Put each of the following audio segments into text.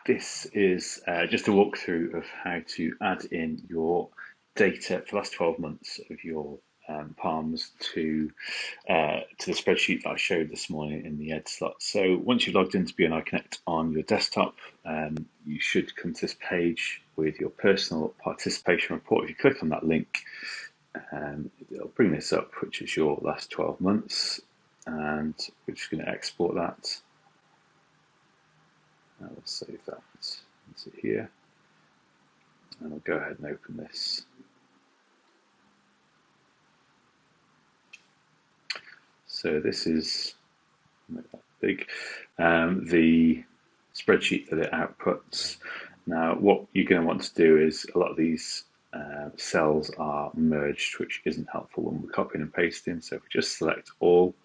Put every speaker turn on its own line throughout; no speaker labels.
This is just a walkthrough of how to add in your data for the last 12 months of your palms to the spreadsheet that I showed this morning in the Ed slot. So once you've logged into BNI Connect on your desktop, you should come to this page with your personal participation report. If you click on that link, it'll bring this up, which is your last 12 months, and we're just going to export that. I'll save that into here, and I'll go ahead and open this. So this is big, the spreadsheet that it outputs. Now, what you're going to want to do is a lot of these cells are merged, which isn't helpful when we're copying and pasting. So if we just select all,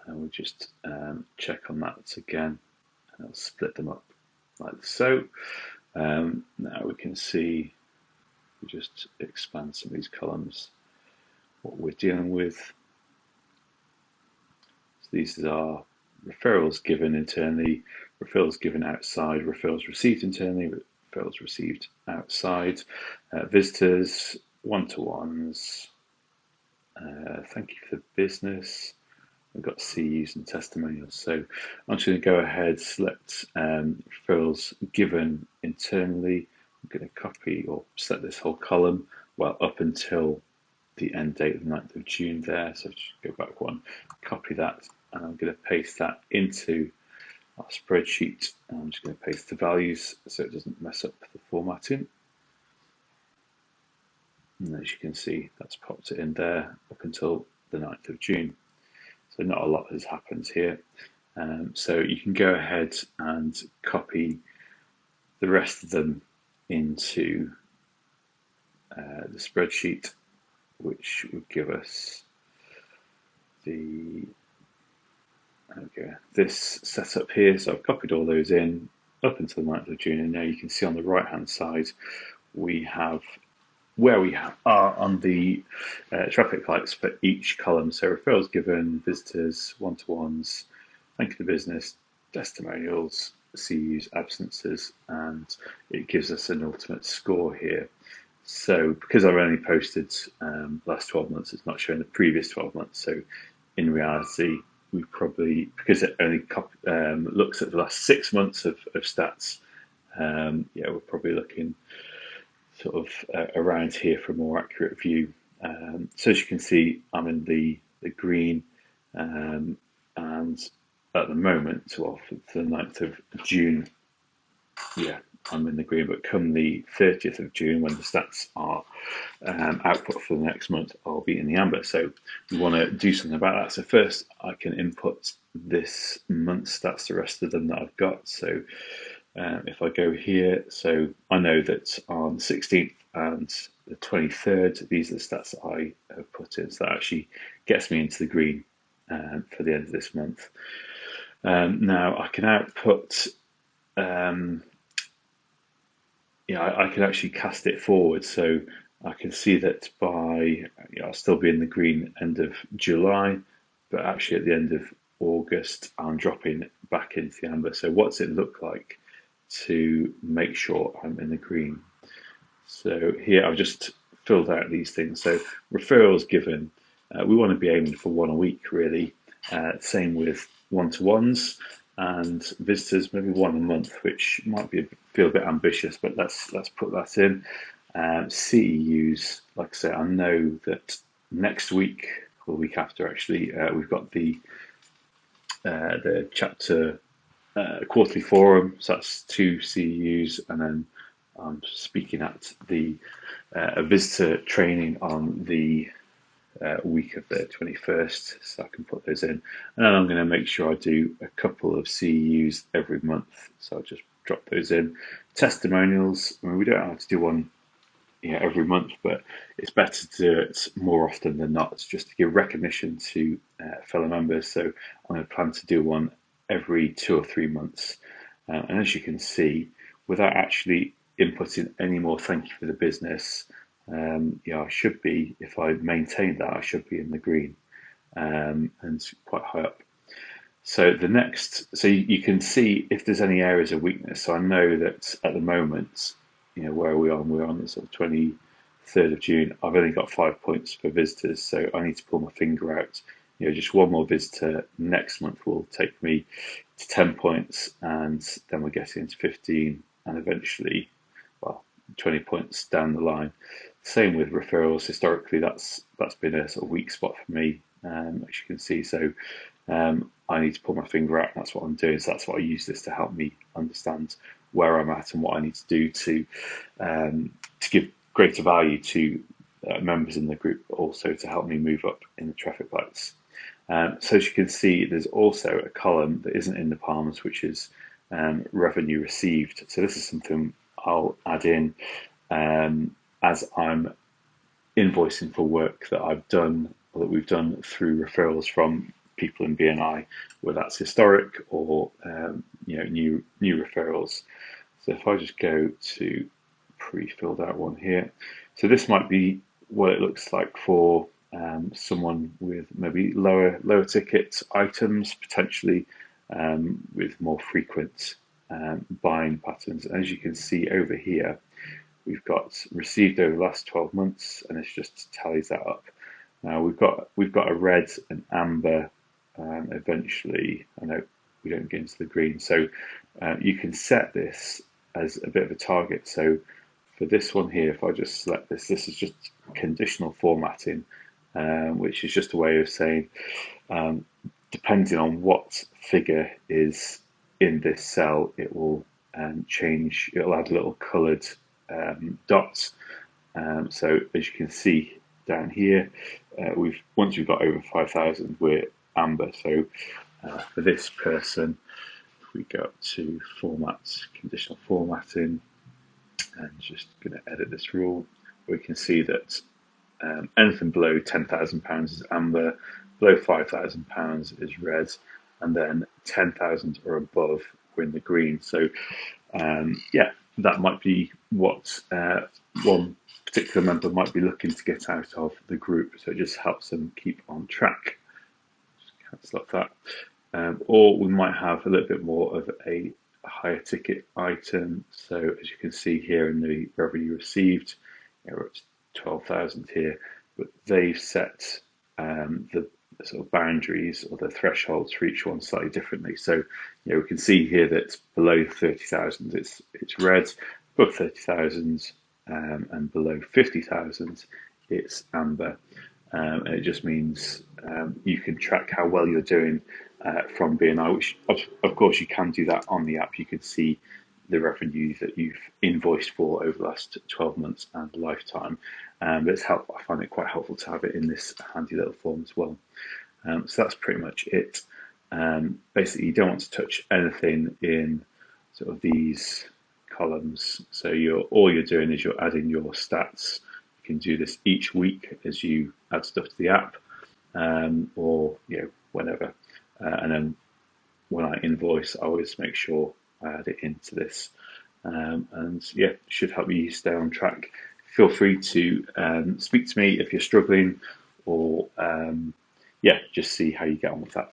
and we'll just check on that again, and I'll split them up like so. Now we can see, we just expand some of these columns, what we're dealing with. So these are referrals given internally, referrals given outside, referrals received internally, referrals received outside, visitors, one-to-ones, thank you for business. We've got CUs and testimonials. So I'm just going to go ahead, select referrals given internally. I'm going to copy or select this whole column, well, up until the end date of the 9th of June there. So just go back one, copy that, and I'm going to paste that into our spreadsheet. I'm just going to paste the values so it doesn't mess up the formatting. And as you can see, that's popped it in there up until the 9th of June. So not a lot has happened here. So you can go ahead and copy the rest of them into the spreadsheet, which would give us this setup here. So I've copied all those in up until the 9th of June, and now you can see on the right hand side we have where we are on the traffic lights for each column. So referrals given, visitors, one-to-ones, thank you for business, testimonials, CUs, absences, and it gives us an ultimate score here. So because I've only posted last 12 months, it's not showing the previous 12 months. So in reality, we probably, because it only looks at the last 6 months of stats, yeah, we're probably looking sort of around here for a more accurate view. So as you can see, I'm in the green, and at the moment, well, for the 9th of June, yeah, I'm in the green, but come the 30th of June, when the stats are output for the next month, I'll be in the amber. So we want to do something about that. So first I can input this month's stats, the rest of them that I've got. So if I go here, so I know that on the 16th and the 23rd, these are the stats that I have put in. So that actually gets me into the green for the end of this month. Now I can output, I can actually cast it forward. So I can see that I'll still be in the green end of July, but actually at the end of August, I'm dropping back into the amber. So what's it look like to make sure I'm in the green? So here I've just filled out these things. So referrals given, we want to be aiming for one a week really. Same with one-to-ones, and visitors maybe one a month, which might feel a bit ambitious, but let's put that in. CEUs, like I say, I know that next week or the week after actually, we've got the chapter quarterly forum, so that's 2 CEUs, and then I'm speaking at the visitor training on the week of the 21st, so I can put those in. And then I'm going to make sure I do a couple of CEUs every month, so I'll just drop those in. Testimonials, I mean, we don't have to do one every month, but it's better to do it more often than not, just to give recognition to fellow members. So I'm going to plan to do one every 2 or 3 months. And as you can see, without actually inputting any more thank you for the business, I should be, if I maintain that, I should be in the green and quite high up. So the next, so you can see if there's any areas of weakness. So I know that at the moment, where are we on? We're on the sort of 23rd of June. I've only got 5 points for visitors, so I need to pull my finger out. Just one more visitor next month will take me to 10 points, and then we're getting into 15, and eventually, well, 20 points down the line. Same with referrals. Historically, that's been a sort of weak spot for me, as you can see. So I need to pull my finger out. And that's what I'm doing. So that's what I use this to help me understand where I'm at and what I need to do to give greater value to members in the group, but also to help me move up in the traffic lights. So as you can see, there's also a column that isn't in the palms, which is revenue received. So this is something I'll add in as I'm invoicing for work that I've done or that we've done through referrals from people in BNI, whether that's historic or new referrals. So if I just go to pre-filled out one here, so this might be what it looks like for someone with maybe lower ticket items, potentially with more frequent buying patterns. And as you can see over here, we've got received over the last 12 months, and it just tallies that up. Now we've got a red and amber. Eventually, I know we don't get into the green, so you can set this as a bit of a target. So for this one here, if I just select this, this is just conditional formatting, which is just a way of saying, depending on what figure is in this cell, it will change. It'll add little coloured dots. So as you can see down here, once we've got over 5,000, we're amber. So for this person, if we go up to format, conditional formatting, and just going to edit this rule, we can see that anything below £10,000 is amber, below £5,000 is red, and then 10,000 or above we're in the green. So that might be what one particular member might be looking to get out of the group. So it just helps them keep on track. Just cancel up that. Or we might have a little bit more of a higher ticket item. So as you can see here in the revenue received, we're at 12,000 here, but they've set the sort of boundaries or the thresholds for each one slightly differently. So we can see here that below 30,000 it's red, above 30,000 and below 50,000 it's amber. And it just means you can track how well you're doing from BNI, which of course you can do that on the app. You can see the revenue that you've invoiced for over the last 12 months and lifetime. But I find it quite helpful to have it in this handy little form as well. So that's pretty much it. Basically, you don't want to touch anything in sort of these columns. So all you're doing is you're adding your stats. You can do this each week as you add stuff to the app, or whenever. And then when I invoice, I always make sure I add it into this. And it should help you stay on track. Feel free to speak to me if you're struggling, or just see how you get on with that.